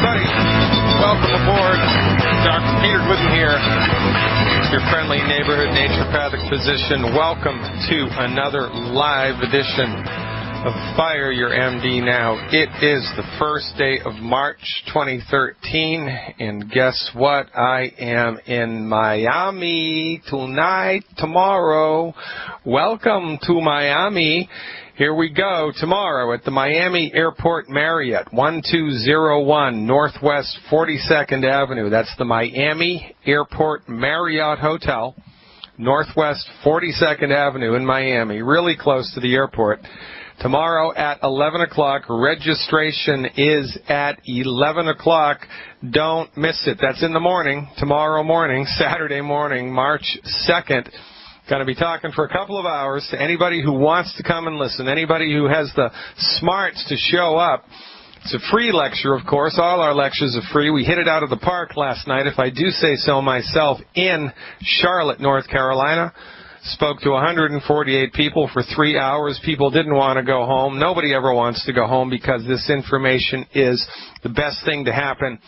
everybody. Welcome aboard. Dr. Peter Glidden here, your friendly neighborhood naturopathic physician. Welcome to another live edition of Fire Your MD Now. It is the first day of March 2013, and guess what? I am in Miami tonight, tomorrow. Welcome to Miami. Here we go. Tomorrow at the Miami Airport Marriott, 1201 Northwest 42nd Avenue. That's the Miami Airport Marriott Hotel, Northwest 42nd Avenue in Miami, really close to the airport. Tomorrow at 11 o'clock. Registration is at 11 o'clock. Don't miss it. That's in the morning, tomorrow morning, Saturday morning, March 2nd. Going to be talking for a couple of hours to anybody who wants to come and listen, anybody who has the smarts to show up. It's a free lecture, of course. All our lectures are free. We hit it out of the park last night, if I do say so myself, in Charlotte, North Carolina. Spoke to 148 people for 3 hours. People didn't want to go home. Nobody ever wants to go home because this information is the best thing to happen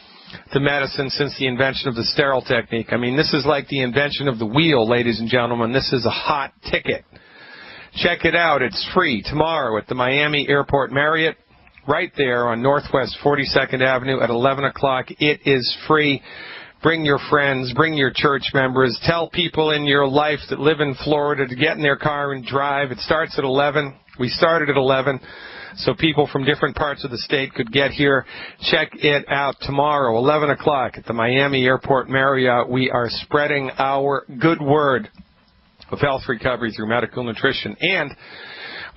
to medicine since the invention of the sterile technique. I mean, this is like the invention of the wheel, ladies and gentlemen. This is a hot ticket. Check it out. It's free tomorrow at the Miami Airport Marriott, right there on Northwest 42nd Avenue at 11 o'clock. It is free. Bring your friends, bring your church members. Tell people in your life that live in Florida to get in their car and drive. It starts at 11. We started at 11. So people from different parts of the state could get here. Check it out tomorrow, 11 o'clock at the Miami Airport Marriott. We are spreading our good word of health recovery through medical nutrition. And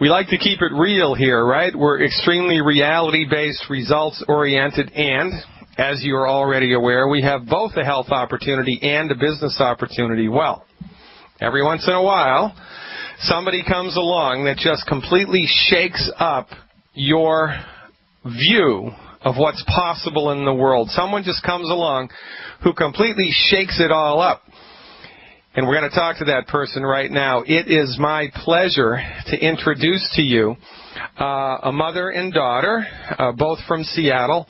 we like to keep it real here, right? We're extremely reality-based, results-oriented, and as you are already aware, we have both a health opportunity and a business opportunity. Well, every once in a while, somebody comes along that just completely shakes up your view of what's possible in the world. Someone just comes along who completely shakes it all up. And we're going to talk to that person right now. It is my pleasure to introduce to you a mother and daughter, both from Seattle,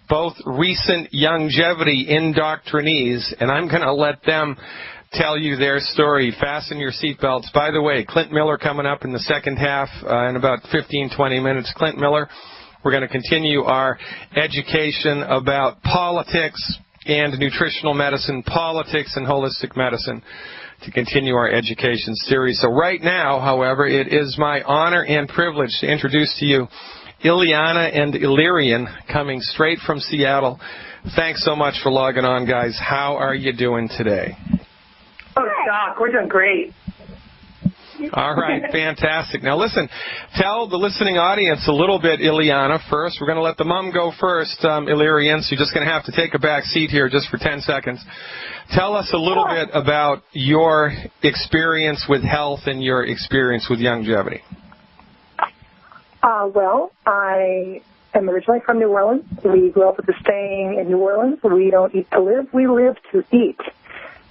both recent longevity indoctrinees, and I'm going to let them tell you their story. Fasten your seatbelts. By the way, Clint Miller coming up in the second half in about 15-20 minutes. Clint Miller, we're going to continue our education about politics and nutritional medicine, politics and holistic medicine, to continue our education series. So right now, however, it is my honor and privilege to introduce to you Ileana and Illyrian, coming straight from Seattle. Thanks so much for logging on, guys. How are you doing today? Oh, Doc, we're doing great. All right, fantastic. Now listen, tell the listening audience a little bit, Ileana, first. We're going to let the mom go first, Illyrian, so you're just going to have to take a back seat here just for 10 seconds. Tell us a little bit about your experience with health and your experience with longevity. Well, I am originally from New Orleans. We grew up with the saying in New Orleans, we don't eat to live, we live to eat.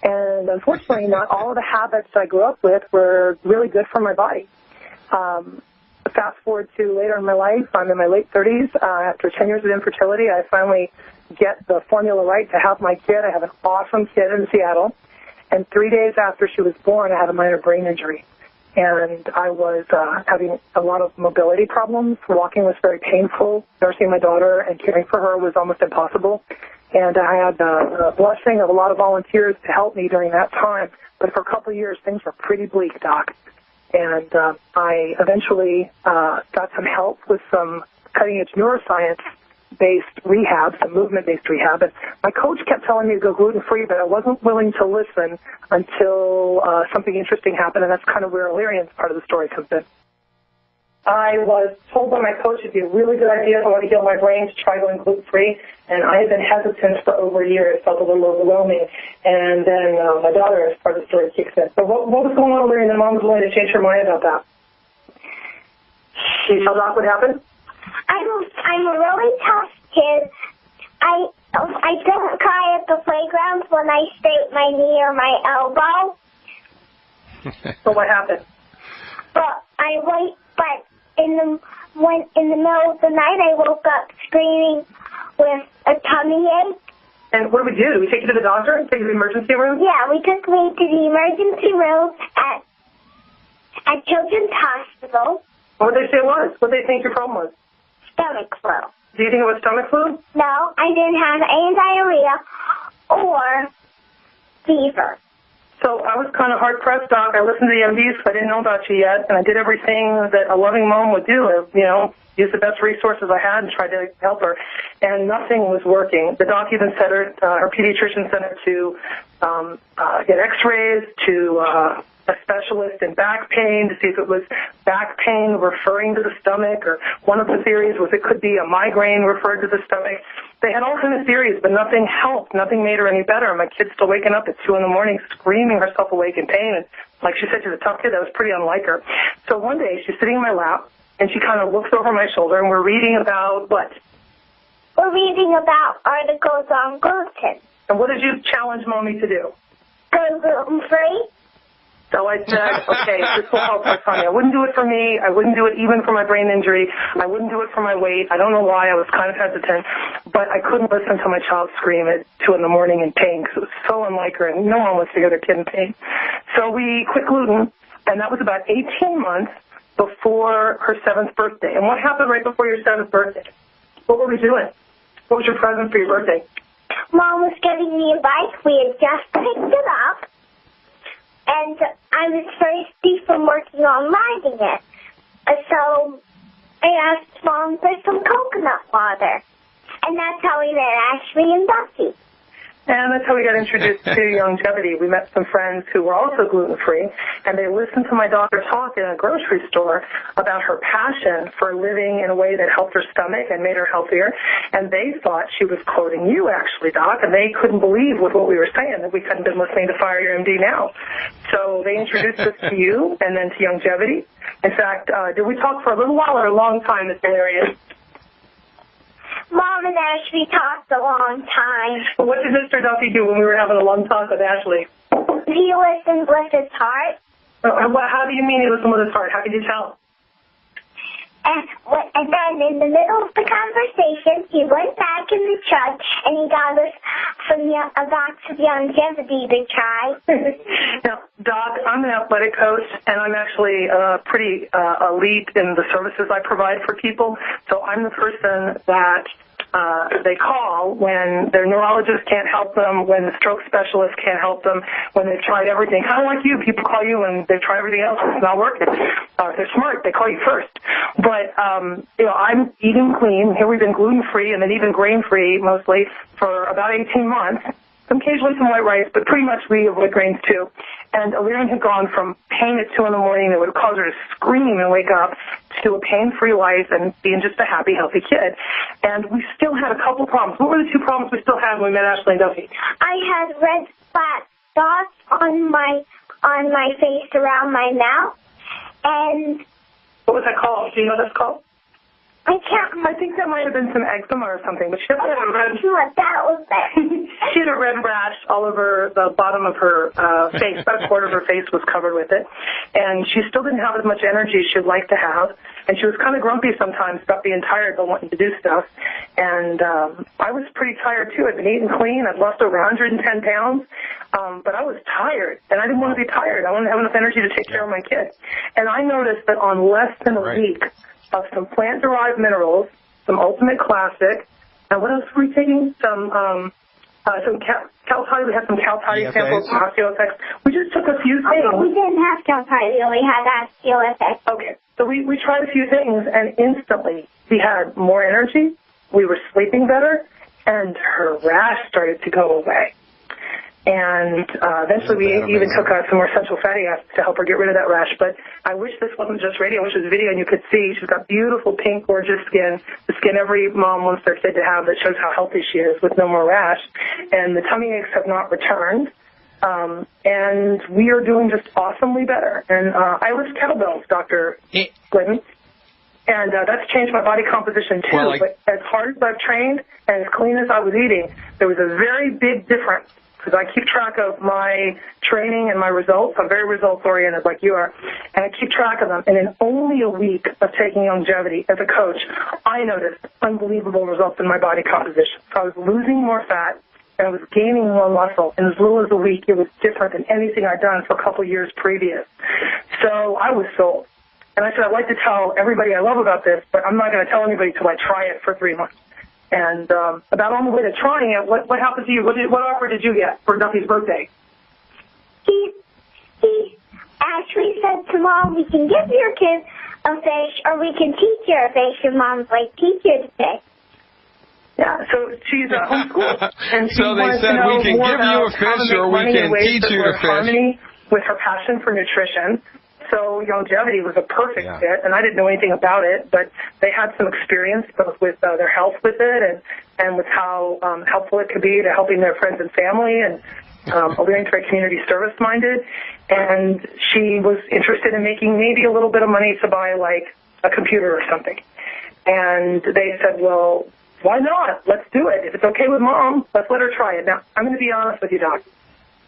And unfortunately, not all of the habits I grew up with were really good for my body. Fast forward to later in my life, I'm in my late 30s. After 10 years of infertility, I finally get the formula right to have my kid. I have an awesome kid in Seattle. And 3 days after she was born, I had a minor brain injury. And I was having a lot of mobility problems. Walking was very painful. Nursing my daughter and caring for her was almost impossible. And I had the blessing of a lot of volunteers to help me during that time. But for a couple of years, things were pretty bleak, Doc. And I eventually got some help with some cutting-edge neuroscience-based rehab, some movement-based rehab. And my coach kept telling me to go gluten-free, but I wasn't willing to listen until something interesting happened, and that's kind of where Illyrian's part of the story comes in. I was told by my coach it'd be a really good idea if I want to heal my brain to try going gluten-free, and I had been hesitant for over a year. It felt a little overwhelming. And then my daughter, as part of the story, kicks in. So what was going on, Larry, and the mom was willing to change her mind about that? Can you tell Doc what happened? I'm a really tough kid. I don't cry at the playground when I scrape my knee or my elbow. So what happened? But in the middle of the night, I woke up screaming with a tummy ache. And what did we do? Did we take you to the doctor and take you to the emergency room? Yeah, we took me to the emergency room at Children's Hospital. What did they say it was? What did they think your problem was? Stomach flu. Do you think it was stomach flu? No, I didn't have any diarrhea or fever. So I was kind of hard-pressed, Doc. I listened to the MDs, so I didn't know about you yet, and I did everything that a loving mom would do, use the best resources I had and try to help her. And nothing was working. The doc even sent her pediatrician sent her to get x-rays, to a specialist in back pain to see if it was back pain referring to the stomach, or one of the theories was it could be a migraine referred to the stomach. They had all kinds of theories, but nothing helped. Nothing made her any better. My kid's still waking up at 2 in the morning, screaming herself awake in pain. And like she said, she's a tough kid. That was pretty unlike her. So one day, she's sitting in my lap, and she kind of looks over my shoulder, and we're reading about what? We're reading about articles on gluten. And what did you challenge Mommy to do? Go gluten-free. So I said, okay, this will help my Sonny. I wouldn't do it for me. I wouldn't do it even for my brain injury. I wouldn't do it for my weight. I don't know why. I was kind of hesitant. But I couldn't listen to my child scream at 2 in the morning in pain because it was so unlike her, and no one wants to hear their kid in pain. So we quit gluten, and that was about 18 months before her 7th birthday. And what happened right before your 7th birthday? What were we doing? What was your present for your birthday? Mom was getting me a bike. We had just picked it up. And I was thirsty from working on riding it. So I asked Mom for some coconut water. And that's how we met Ashley and Duffy. And that's how we got introduced to longevity. We met some friends who were also gluten-free, and they listened to my daughter talk in a grocery store about her passion for living in a way that helped her stomach and made her healthier. And they thought she was quoting you, actually, Doc, and they couldn't believe with what we were saying, that we hadn't been listening to Fire Your MD Now. So they introduced us to you and then to longevity. In fact, did we talk for a little while or a long time, Miss Valerian? Mom and Ashley talked a long time. What did Mr. Duffy do when we were having a long talk with Ashley? He listened with his heart. How do you mean he listened with his heart? How could you tell? And then in the middle of the conversation, he went back in the truck and he got us a box of longevity to try. Now, Doc, I'm an athletic coach, and I'm actually pretty elite in the services I provide for people. So I'm the person that they call when their neurologist can't help them, when the stroke specialist can't help them, when they've tried everything. Kind of like you, people call you when they've tried everything else and it's not working. If they're smart, they call you first. But, I'm eating clean. Here we've been gluten-free and then even grain-free mostly for about 18 months. Occasionally some white rice, but pretty much we avoid grains too. And Illyrian had gone from pain at 2 in the morning that would cause her to scream and wake up to a pain-free life and being just a happy, healthy kid. And we still had a couple problems. What were the 2 problems we still had when we met Ashley and Duffy? I had red flat dots on my face around my mouth. And what was that called? Do you know what that's called? I think that might have been some eczema or something, but she had a red. That was it. She had a red rash all over the bottom of her face. About a quarter of her face was covered with it, and she still didn't have as much energy as she'd like to have. And she was kind of grumpy sometimes about being tired but wanting to do stuff. And I was pretty tired too. I'd been eating clean. I'd lost over 110 pounds, but I was tired, and I didn't want to be tired. I wanted to have enough energy to take care of my kids. And I noticed that on less than a week of some plant-derived minerals, some Ultimate Classic, and what else were we taking? Some Cal-Tide. We had some Cal-Tide samples, OsteoFX. We just took a few things. We didn't have Cal-Tide. We only had OsteoFX. Okay. So we tried a few things, and instantly we had more energy, we were sleeping better, and her rash started to go away. And eventually we even took some more essential fatty acids to help her get rid of that rash. But I wish this wasn't just radio. I wish it was video and you could see. She's got beautiful, pink, gorgeous skin, the skin every mom wants their kid to have that shows how healthy she is with no more rash. And the tummy aches have not returned. And we are doing just awesomely better. And I lift kettlebells, Dr. Glidden. And that's changed my body composition, too. But as hard as I've trained and as clean as I was eating, there was a very big difference because I keep track of my training and my results. I'm very results-oriented like you are, and I keep track of them. And in only a week of taking longevity as a coach, I noticed unbelievable results in my body composition. So I was losing more fat, and I was gaining more muscle. In as little as a week, it was different than anything I'd done for a couple years previous. So I was sold. And I said, I'd like to tell everybody I love about this, but I'm not going to tell anybody until I try it for 3 months. And about on the way to trying it, what happened to you? What offer did you get for Duffy's birthday? He actually said to Mom, we can give your kid a fish, or we can teach her a fish. And Mom's like, teach her the fish. Yeah, so she's at homeschool. And she So they said, we can give you a fish, or we can teach you to fish. Harmony with her passion for nutrition. So longevity was a perfect fit, and I didn't know anything about it, but they had some experience both with their health with it and with how helpful it could be to helping their friends and family, and O'Leary's very community service-minded, and she was interested in making maybe a little bit of money to buy, like, a computer or something. And they said, well, why not? Let's do it. If it's okay with Mom, let's let her try it. Now, I'm going to be honest with you, Doc.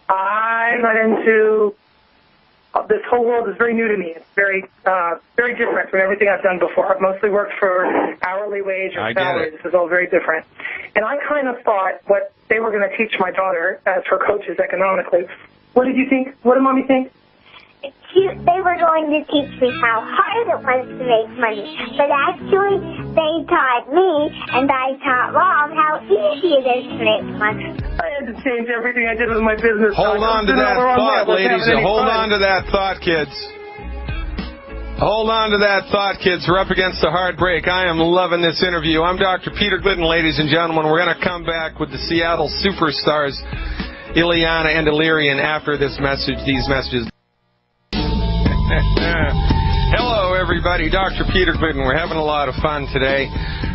I'm not into... This whole world is very new to me. It's very different from everything I've done before. I've mostly worked for hourly wage or salary. This is all very different. And I kind of thought what they were going to teach my daughter as her coaches economically. What did you think? What did Mommy think? They were going to teach me how hard it was to make money, but actually they taught me, and I taught Mom how easy it is to make money. I had to change everything I did with my business. Hold on to that thought, ladies. Hold on to that thought, kids. Hold on to that thought, kids. We're up against a hard break. I am loving this interview. I'm Dr. Peter Glidden, ladies and gentlemen. We're going to come back with the Seattle superstars, Ileana and Illyrian, after this message, these messages. Hello, everybody. Dr. Peter Glidden. We're having a lot of fun today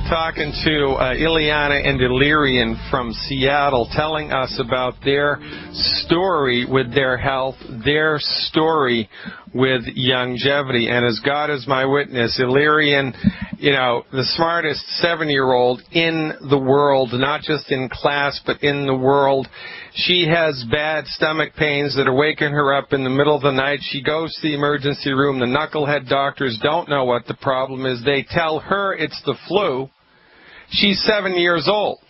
talking to Ileana and Illyrian from Seattle, telling us about their story with their health, their story with longevity. And as God is my witness, Illyrian, you know, the smartest 7-year-old in the world, not just in class, but in the world. She has bad stomach pains that are waking her up in the middle of the night. She goes to the emergency room. The knucklehead doctors don't know what the problem is. They tell her it's the flu. She's 7 years old.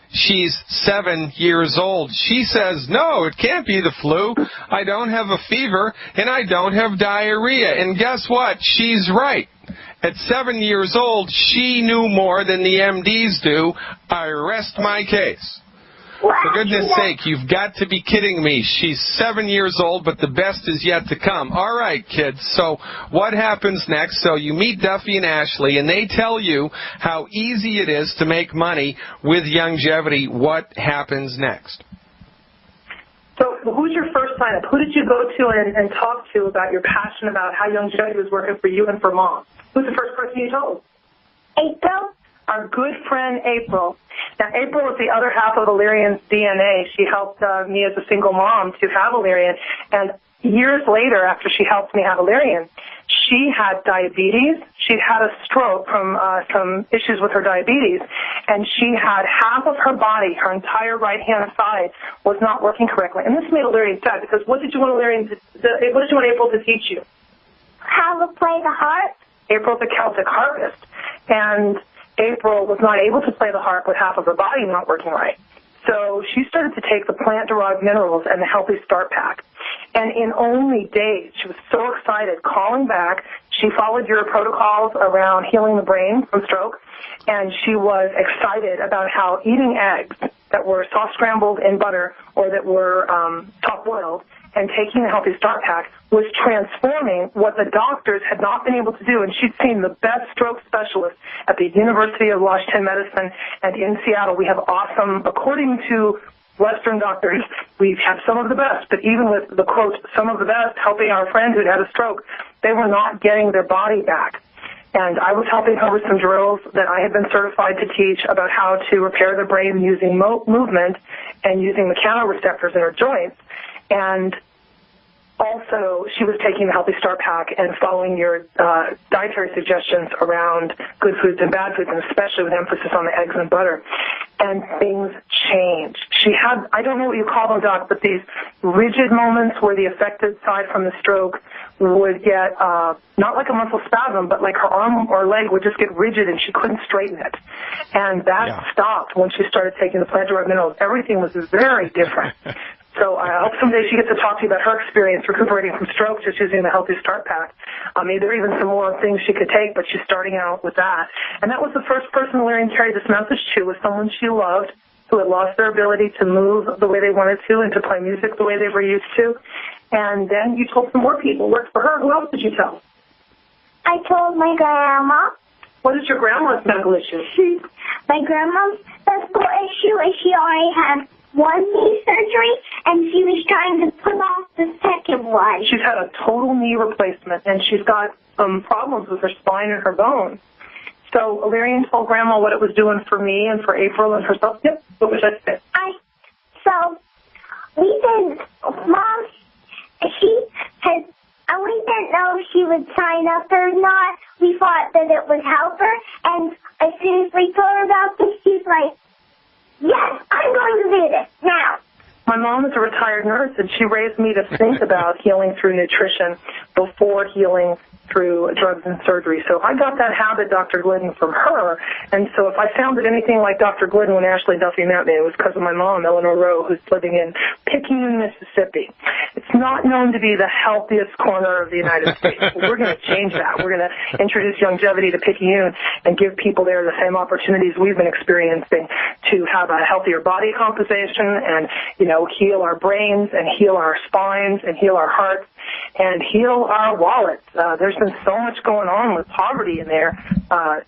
She's 7 years old. She says, no, it can't be the flu. I don't have a fever, and I don't have diarrhea. And guess what? She's right. At 7 years old, she knew more than the MDs do. I rest my case. For goodness sake, you've got to be kidding me. She's 7 years old, but the best is yet to come. All right, kids, so what happens next? So you meet Duffy and Ashley, and they tell you how easy it is to make money with longevity. What happens next? So who's your first sign-up? Who did you go to and talk to about your passion about how longevity was working for you and for Mom? Who's the first person you told? April. Our good friend April. Now, April is the other half of Illyrian's DNA. She helped me as a single mom to have Illyrian. And years later, after she helped me have Illyrian, she had diabetes. She'd had a stroke from some issues with her diabetes. And she had half of her body, her entire right-hand side, was not working correctly. And this made Illyrian sad, because what did you want April to teach you? How to play the harp. April's a Celtic harpist. And April was not able to play the harp with half of her body not working right. So she started to take the plant-derived minerals and the Healthy Start Pack. And in only days, she was so excited, calling back. She followed your protocols around healing the brain from stroke, and she was excited about how eating eggs that were soft scrambled in butter or that were soft boiled and taking the Healthy Start Pack was transforming what the doctors had not been able to do. And she'd seen the best stroke specialists at the University of Washington Medicine, and in Seattle we have awesome, according to Western doctors, we have some of the best, but even with the quote, some of the best, helping our friend who'd had a stroke, they were not getting their body back. And I was helping her with some drills that I had been certified to teach about how to repair the brain using movement and using mechanoreceptors in her joints. And also, she was taking the Healthy Start Pack and following your dietary suggestions around good foods and bad foods, and especially with emphasis on the eggs and butter. And things changed. she had, I don't know what you call them, Doc, but these rigid moments where the affected side from the stroke would get, not like a muscle spasm, but like her arm or leg would just get rigid and she couldn't straighten it. And that stopped when she started taking the plant derived minerals. Everything was very different. So I hope someday she gets to talk to you about her experience recuperating from stroke just using the Healthy Start Pack. Maybe there are even some more things she could take, but she's starting out with that. And that was the first person Larian carried this message to, was someone she loved who had lost their ability to move the way they wanted to and to play music the way they were used to. And then you told some more people. Worked for her. Who else did you tell? I told my grandma. What is your grandma's medical issue? My grandma's medical issue is she already had one knee surgery, and she was trying to put off the second one. She's had a total knee replacement, and she's got problems with her spine and her bones. So Larian told Grandma what it was doing for me and for April and herself. Yep, what was that say? So we didn't, Mom, we didn't know if she would sign up or not. We thought that it would help her, and as soon as we told her about this, she's like, yes, I'm going to do this now. My mom is a retired nurse, and she raised me to think about healing through nutrition before healing through drugs and surgery. So I got that habit, Dr. Glidden, from her. And so if I sounded anything like Dr. Glidden when Ashley Duffy met me, it was because of my mom, Eleanor Rowe, who's living in Picayune, Mississippi. It's not known to be the healthiest corner of the United States. We're going to change that. We're going to introduce longevity to Picayune and give people there the same opportunities we've been experiencing to have a healthier body composition and, heal our brains and heal our spines and heal our hearts and heal our wallets. There's been so much going on with poverty in there,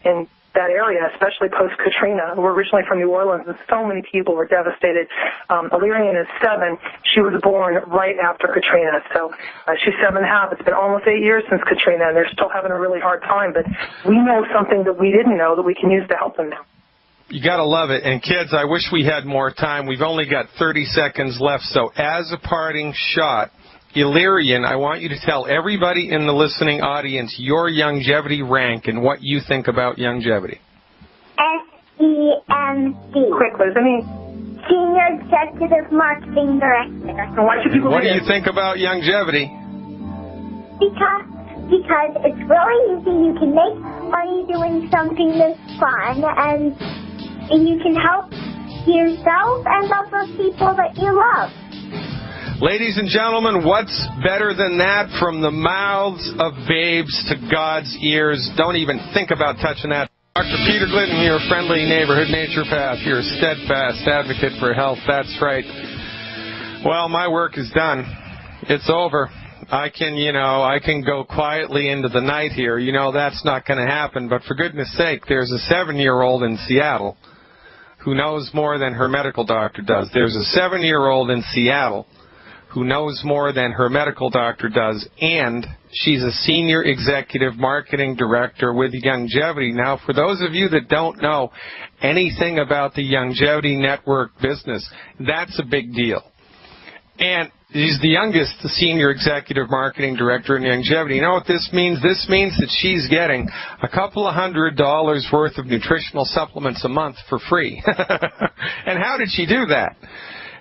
in that area, especially post-Katrina. We're originally from New Orleans, and so many people were devastated. Illyrian is 7. She was born right after Katrina, so she's 7.5. It's been almost 8 years since Katrina, and they're still having a really hard time, but we know something that we didn't know that we can use to help them now. You got to love it. And kids, I wish we had more time. We've only got 30 seconds left, so as a parting shot, Illyrian, I want you to tell everybody in the listening audience your longevity rank and what you think about longevity. SEMD. Quick, what does that mean? Senior Executive Marketing Director. And why should people What do you think about longevity? Because it's really easy. You can make money doing something that's fun, and you can help yourself and other people that you love. Ladies and gentlemen, what's better than that? From the mouths of babes to God's ears. Don't even think about touching that. Dr. Peter Glidden, your friendly neighborhood naturopath, your steadfast advocate for health. That's right. Well, my work is done. It's over. I can go quietly into the night here. That's not going to happen. But for goodness sake, there's a 7-year-old in Seattle who knows more than her medical doctor does. There's a 7-year-old in Seattle who knows more than her medical doctor does, and she's a senior executive marketing director with Longevity. Now, for those of you that don't know anything about the Longevity Network business, that's a big deal. And she's the youngest senior executive marketing director in Longevity. You know what this means? This means that she's getting a couple of $100 worth of nutritional supplements a month for free. And how did she do that?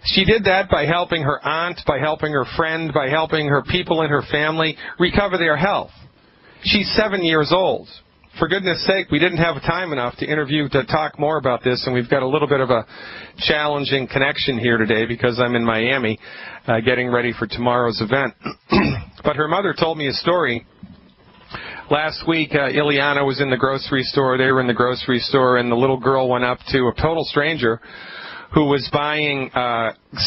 She did that by helping her aunt, by helping her friend, by helping her people in her family recover their health. She's 7 years old. For goodness sake, we didn't have time enough to talk more about this, and we've got a little bit of a challenging connection here today because I'm in Miami getting ready for tomorrow's event. But her mother told me a story. Last week, Ileana was in the grocery store. They were in the grocery store, and the little girl went up to a total stranger who was buying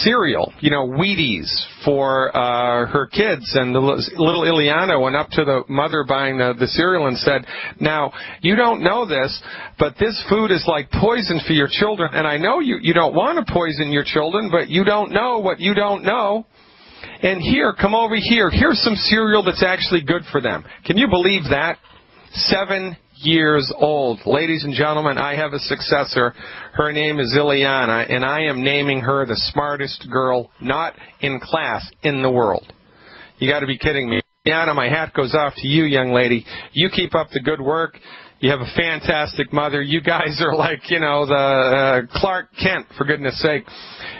cereal, Wheaties for her kids. And the little Ileana went up to the mother buying the cereal and said, now, you don't know this, but this food is like poison for your children. And I know you don't want to poison your children, but you don't know what you don't know. And here, come over here. Here's some cereal that's actually good for them. Can you believe that? 7 years old. Ladies and gentlemen, I have a successor. Her name is Ileana, and I am naming her the smartest girl, not in class, in the world. You got to be kidding me. Ileana, my hat goes off to you, young lady. You keep up the good work. You have a fantastic mother. You guys are like, the Clark Kent, for goodness sake.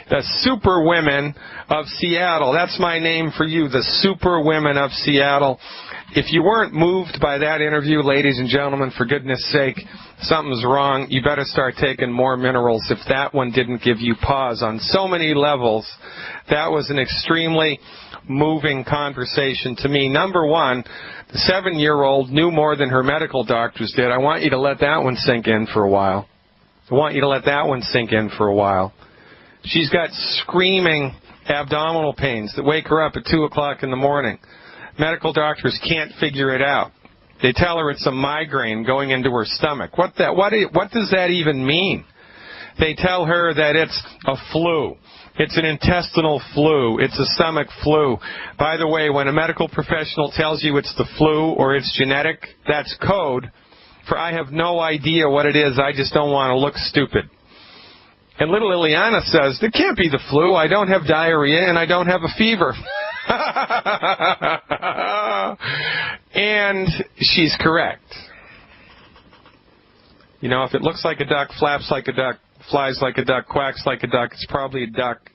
The super women of Seattle. That's my name for you, the super women of Seattle. If you weren't moved by that interview, ladies and gentlemen, for goodness sake, something's wrong. You better start taking more minerals if that one didn't give you pause on so many levels. That was an extremely moving conversation to me. Number one, the 7-year-old knew more than her medical doctors did. I want you to let that one sink in for a while. She's got screaming abdominal pains that wake her up at 2 o'clock in the morning. Medical doctors can't figure it out. They tell her it's a migraine going into her stomach. What does that even mean? They tell her that it's a flu. It's an intestinal flu. It's a stomach flu. By the way, when a medical professional tells you it's the flu or it's genetic, that's code for I have no idea what it is. I just don't want to look stupid. And little Ileana says, it can't be the flu. I don't have diarrhea and I don't have a fever. And she's correct. If it looks like a duck, flaps like a duck, flies like a duck, quacks like a duck, it's probably a duck.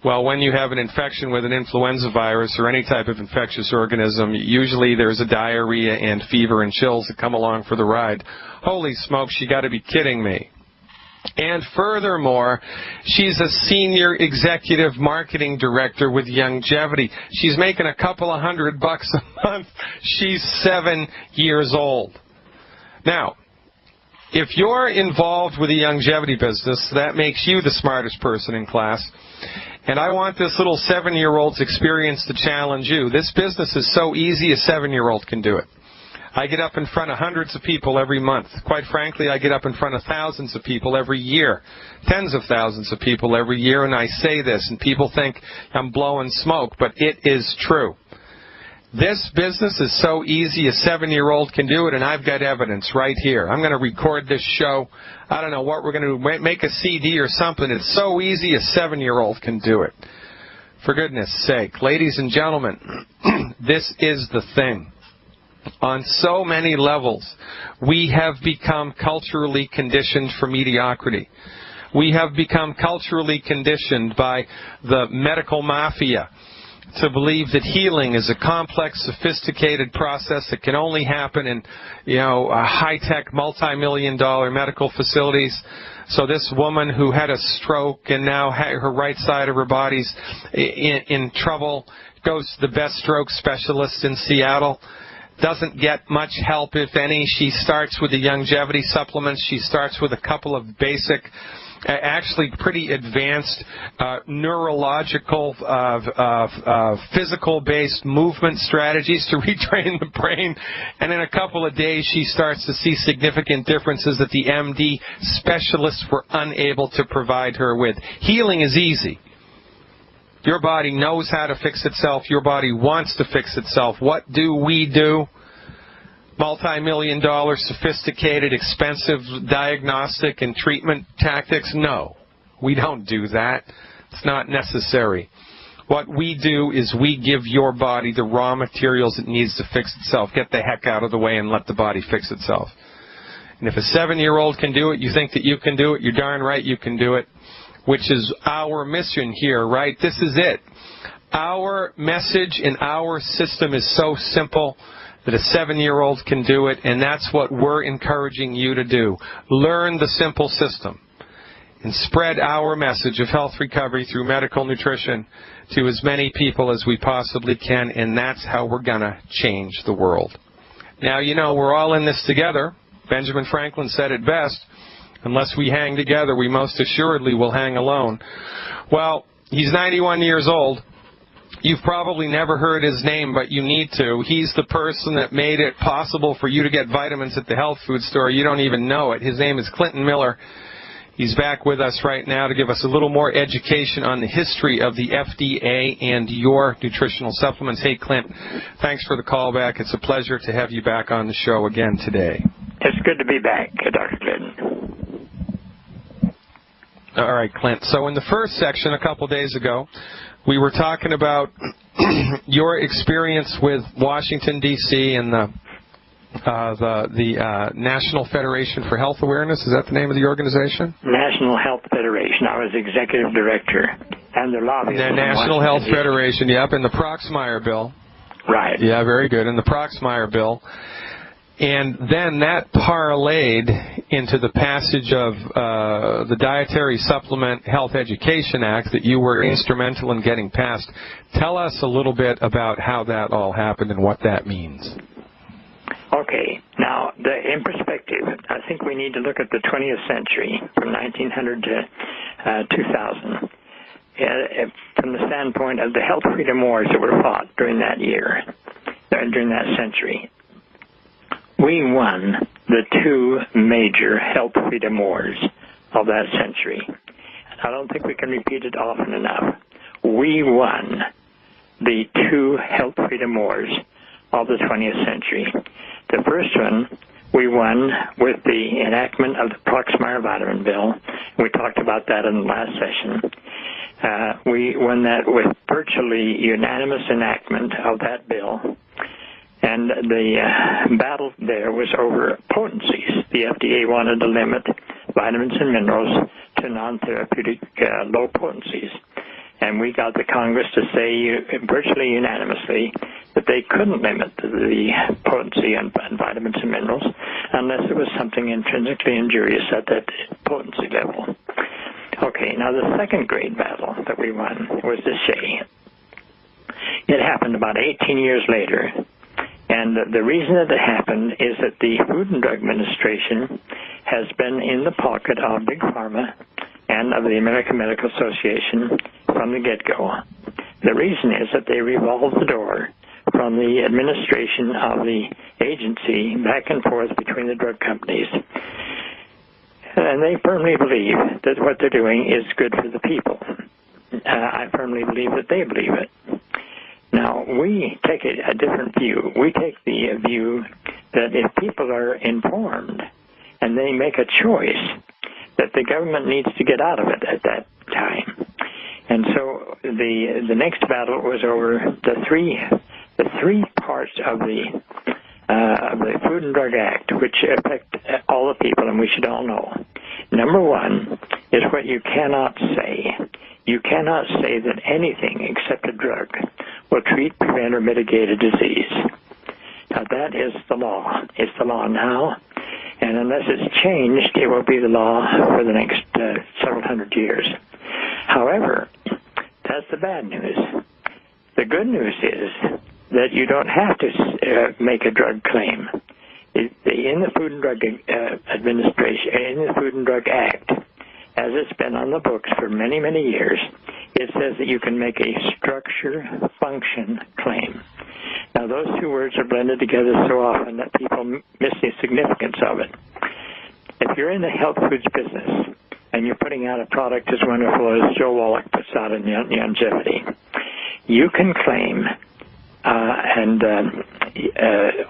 Well, when you have an infection with an influenza virus or any type of infectious organism, usually there's a diarrhea and fever and chills that come along for the ride. Holy smokes, you got to be kidding me. And furthermore, she's a senior executive marketing director with Youngevity. She's making a couple of $100 a month. She's 7 years old. Now, if you're involved with the Youngevity business, that makes you the smartest person in class. And I want this little 7-year-old's experience to challenge you. This business is so easy, a 7-year-old can do it. I get up in front of hundreds of people every month. Quite frankly, I get up in front of thousands of people every year, tens of thousands of people every year, and I say this, and people think I'm blowing smoke, but it is true. This business is so easy, a 7-year-old can do it, and I've got evidence right here. I'm going to record this show. I don't know what we're going to do, make a CD or something. It's so easy, a 7-year-old can do it. For goodness sake, ladies and gentlemen, this is the thing. On so many levels, we have become culturally conditioned for mediocrity. We have become culturally conditioned by the medical mafia to believe that healing is a complex, sophisticated process that can only happen in, high-tech, multi-million-dollar medical facilities. So this woman who had a stroke and now her right side of her body's in trouble goes to the best stroke specialist in Seattle. Doesn't get much help, if any. She starts with the Youngevity supplements. She starts with a couple of basic, actually pretty advanced neurological, physical-based movement strategies to retrain the brain. And in a couple of days, she starts to see significant differences that the MD specialists were unable to provide her with. Healing is easy. Your body knows how to fix itself. Your body wants to fix itself. What do we do? Multi-million-dollar, sophisticated, expensive diagnostic and treatment tactics? No, we don't do that. It's not necessary. What we do is we give your body the raw materials it needs to fix itself. Get the heck out of the way and let the body fix itself. And if a 7-year-old can do it, you think that you can do it, you're darn right you can do it. Which is our mission here, right? This is it. Our message in our system is so simple that a 7-year-old can do it, and that's what we're encouraging you to do. Learn the simple system and spread our message of health recovery through medical nutrition to as many people as we possibly can, and that's how we're going to change the world. Now, we're all in this together. Benjamin Franklin said it best. Unless we hang together, we most assuredly will hang alone. Well, he's 91 years old. You've probably never heard his name, but you need to. He's the person that made it possible for you to get vitamins at the health food store. You don't even know it. His name is Clinton Miller. He's back with us right now to give us a little more education on the history of the FDA and your nutritional supplements. Hey, Clint, thanks for the call back. It's a pleasure to have you back on the show again today. It's good to be back, Dr. Glidden. All right, Clint. So in the first section a couple days ago, we were talking about your experience with Washington, D.C. and the the National Federation for Health Awareness. Is that the name of the organization? National Health Federation. I was executive director and the lobbyist. The National Health Federation, yep, and the Proxmire bill. Right. Yeah, very good. And the Proxmire bill. And then that parlayed into the passage of the Dietary Supplement Health Education Act that you were instrumental in getting passed. Tell us a little bit about how that all happened and what that means. Okay. Now, in perspective, I think we need to look at the 20th century from 1900 to 2000 from the standpoint of the health freedom wars that were fought during that year, during that century. We won the two major health freedom wars of that century. I don't think we can repeat it often enough. We won the two health freedom wars of the 20th century. The first one we won with the enactment of the Proxmire vitamin bill. We talked about that in the last session. We won that with virtually unanimous enactment of that bill. And the battle there was over potencies. The FDA wanted to limit vitamins and minerals to non-therapeutic low potencies. And we got the Congress to say virtually unanimously that they couldn't limit the potency on vitamins and minerals unless there was something intrinsically injurious at that potency level. Okay, now the second great battle that we won was the Shea. It happened about 18 years later. And the reason that it happened is that the Food and Drug Administration has been in the pocket of Big Pharma and of the American Medical Association from the get-go. The reason is that they revolved the door from the administration of the agency back and forth between the drug companies. And they firmly believe that what they're doing is good for the people. I firmly believe that they believe it. Now, we take a different view. We take the view that if people are informed and they make a choice, that the government needs to get out of it at that time. And so the next battle was over the three parts of the Food and Drug Act, which affect all the people, and we should all know. Number one is what you cannot say. You cannot say that anything except a drug will treat, prevent, or mitigate a disease. Now, that is the law. It's the law now, and unless it's changed, it will be the law for the next several hundred years. However, that's the bad news. The good news is that you don't have to make a drug claim. In the Food and Drug Administration, in the Food and Drug Act, as it's been on the books for many, many years, it says that you can make a structure-function claim. Now, those two words are blended together so often that people miss the significance of it. If you're in the health foods business and you're putting out a product as wonderful as Joe Wallach puts out in Longevity, you can claim,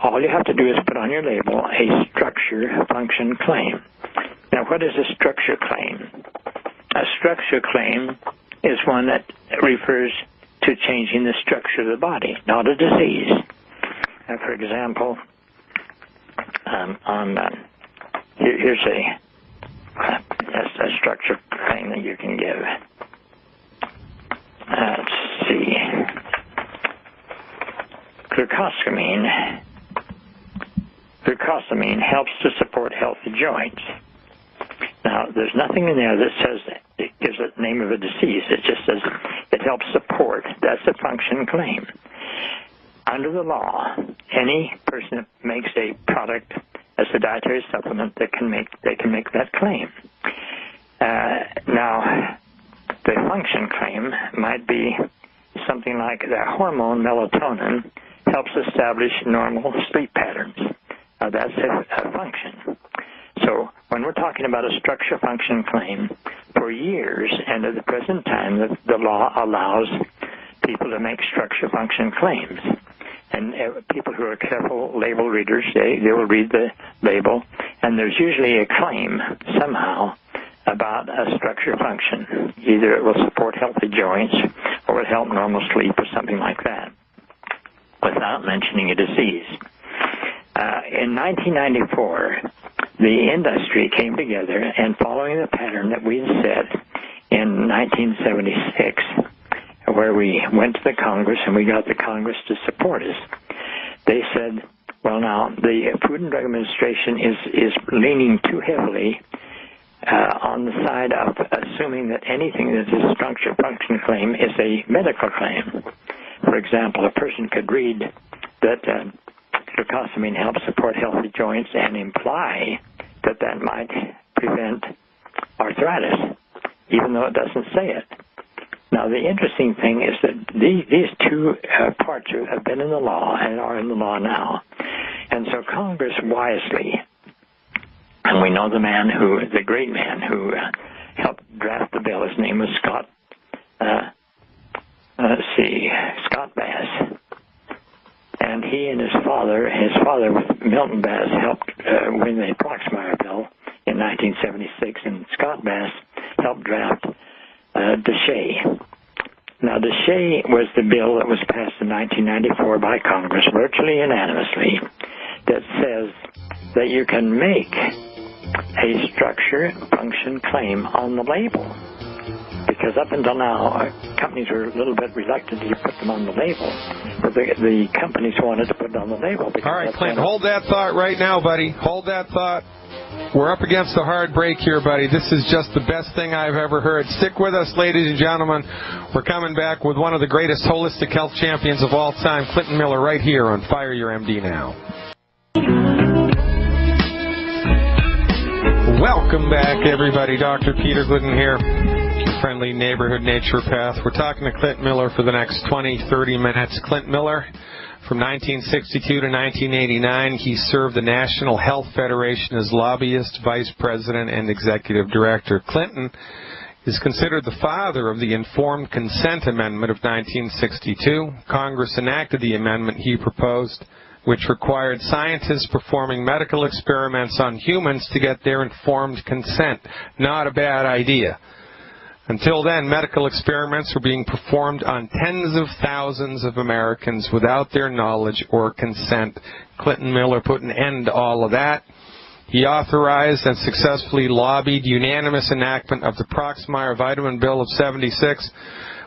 all you have to do is put on your label a structure-function claim. Now, what is a structure claim? A structure claim is one that refers to changing the structure of the body, not a disease. For example, here's a structure claim that you can give. Let's see. Glucosamine helps to support healthy joints. Now, there's nothing in there that says it gives the name of a disease. It just says it helps support. That's a function claim. Under the law, any person that makes a product as a dietary supplement they can make that claim. Now, the function claim might be something like the hormone melatonin helps establish normal sleep patterns. That's a function. So when we're talking about a structure-function claim, for years and at the present time, the law allows people to make structure-function claims. And people who are careful label readers, they will read the label, and there's usually a claim somehow about a structure function. Either it will support healthy joints or it will help normal sleep or something like that, without mentioning a disease. In 1994, the industry came together, and following the pattern that we set in 1976, where we went to the Congress and we got the Congress to support us, they said, well, now, the Food and Drug Administration is leaning too heavily on the side of assuming that anything that is a structure function claim is a medical claim. For example, a person could read that glucosamine helps support healthy joints and imply that that might prevent arthritis, even though it doesn't say it. Now, the interesting thing is that these two parts have been in the law and are in the law now. And so Congress wisely, and we know the great man who helped draft the bill, his name was Scott Bass. And he and his father Milton Bass, helped win the Proxmire bill in 1976, and Scott Bass helped draft DeShay. Now, DeShay was the bill that was passed in 1994 by Congress, virtually unanimously, that says that you can make a structure function claim on the label. Because up until now, companies were a little bit reluctant to put them on the label, but the companies wanted to put it on the label. All right, Clint, hold that thought right now, buddy. Hold that thought. We're up against a hard break here, buddy. This is just the best thing I've ever heard. Stick with us, ladies and gentlemen. We're coming back with one of the greatest holistic health champions of all time, Clinton Miller, right here on Fire Your MD Now. Welcome back, everybody. Dr. Peter Glidden here, your friendly neighborhood naturopath. We're talking to Clint Miller for the next 20, 30 minutes. Clint Miller, from 1962 to 1989, he served the National Health Federation as lobbyist, vice president, and executive director. Clinton is considered the father of the Informed Consent Amendment of 1962. Congress enacted the amendment he proposed, which required scientists performing medical experiments on humans to get their informed consent. Not a bad idea. Until then, medical experiments were being performed on tens of thousands of Americans without their knowledge or consent. Clinton Miller put an end to all of that. He authorized and successfully lobbied unanimous enactment of the Proxmire Vitamin Bill of 76,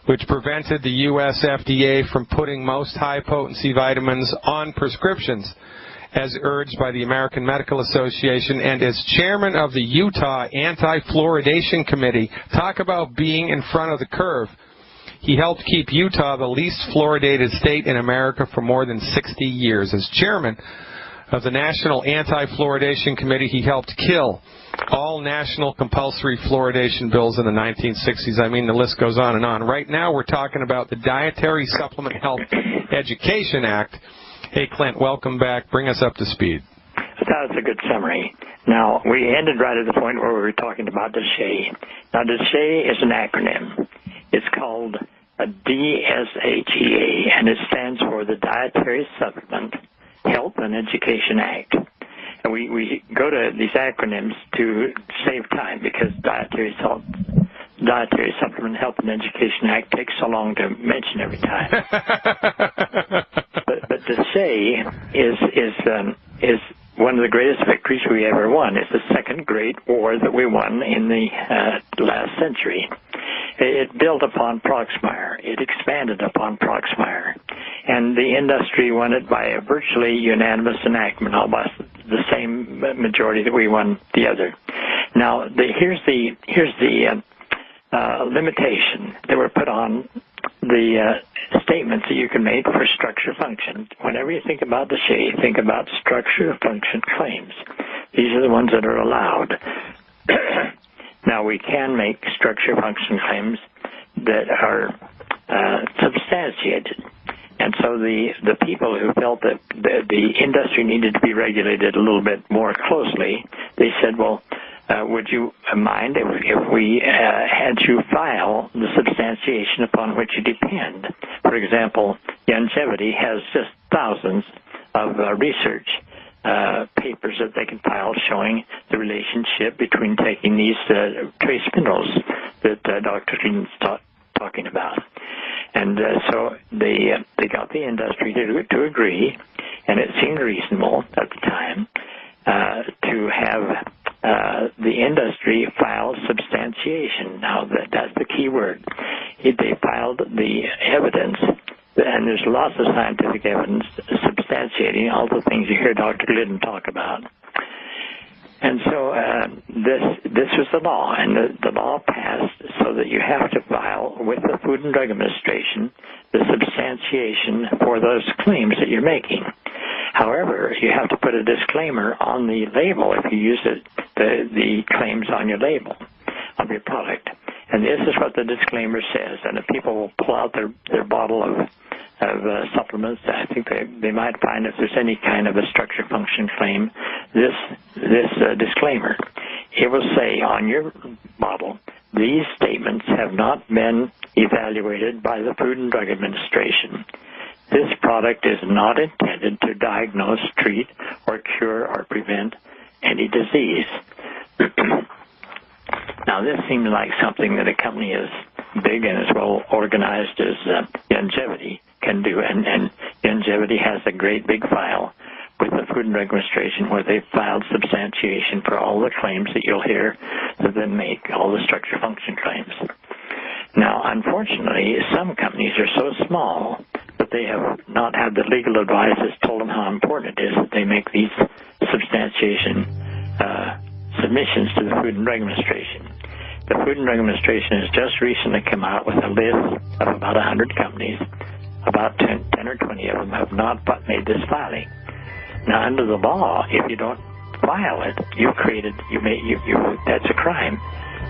which prevented the U.S. FDA from putting most high-potency vitamins on prescriptions, as urged by the American Medical Association. And as chairman of the Utah Anti-Fluoridation Committee, talk about being in front of the curve, he helped keep Utah the least fluoridated state in America for more than 60 years. As chairman of the National Anti-Fluoridation Committee, he helped kill all national compulsory fluoridation bills in the 1960s. I mean, the list goes on and on. Right now, we're talking about the Dietary Supplement Health Education Act. Hey, Clint, welcome back. Bring us up to speed. That's a good summary. Now, we ended right at the point where we were talking about DeShay. Now, DeShay is an acronym. It's called a DSHEA, and it stands for the Dietary Supplement Health and Education Act. And we go to these acronyms to save time, because Dietary Supplement Health and Education Act takes so long to mention every time. but to say is one of the greatest victories we ever won. It's the second great war that we won in the last century. It built upon Proxmire. It expanded upon Proxmire. And the industry won it by a virtually unanimous enactment, almost the same majority that we won the other. Now, here's the limitation that were put on the statements that you can make for structure function. Whenever you think about DeShay, think about structure function claims. These are the ones that are allowed. Now, we can make structure function claims that are substantiated. And so the people who felt that the industry needed to be regulated a little bit more closely, they said, well, would you mind if we had you file the substantiation upon which you depend? For example, longevity has just thousands of research papers that they can file showing the relationship between taking these trace minerals that Dr. Glidden's talking about. And so they got the industry to agree, and it seemed reasonable at the time to have the industry file substantiation. Now, that's the key word. They filed the evidence, and there's lots of scientific evidence substantiating all the things you hear Dr. Glidden talk about. And so this was the law, and the law passed so that you have to file with the Food and Drug Administration the substantiation for those claims that you're making. However, you have to put a disclaimer on the label if you use the claims on your label of your product. And this is what the disclaimer says. And if people will pull out their bottle of supplements, I think they might find if there's any kind of a structure function claim, this disclaimer. It will say on your bottle, these statements have not been evaluated by the Food and Drug Administration. This product is not intended to diagnose, treat, or cure or prevent any disease. Now, this seems like something that a company as big and as well organized as Longevity can do, and Longevity has a great big file with the Food and Drug Administration where they've filed substantiation for all the claims that you'll hear that then make, all the structure function claims. Now, unfortunately, some companies are so small that they have not had the legal advice that's told them how important it is that they make these substantiation submissions to the Food and Drug Administration. The Food and Drug Administration has just recently come out with a list of about 100 companies. About 10 or 20 of them have not made this filing. Now, under the law, if you don't file it, that's a crime,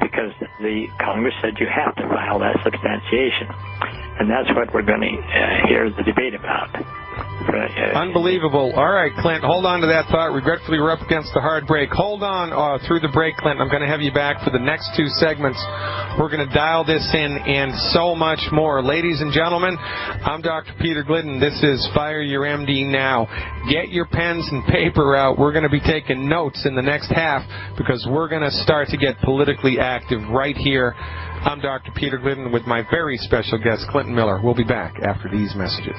because the Congress said you have to file that substantiation. And that's what we're going to hear the debate about. Unbelievable. All right, Clint, hold on to that thought. Regretfully, we're up against the hard break. Hold on through the break, Clint. I'm going to have you back for the next two segments. We're going to dial this in and so much more. Ladies and gentlemen, I'm Dr. Peter Glidden. This is Fire Your MD Now. Get your pens and paper out. We're going to be taking notes in the next half because we're going to start to get politically active right here. I'm Dr. Peter Glidden with my very special guest, Clinton Miller. We'll be back after these messages.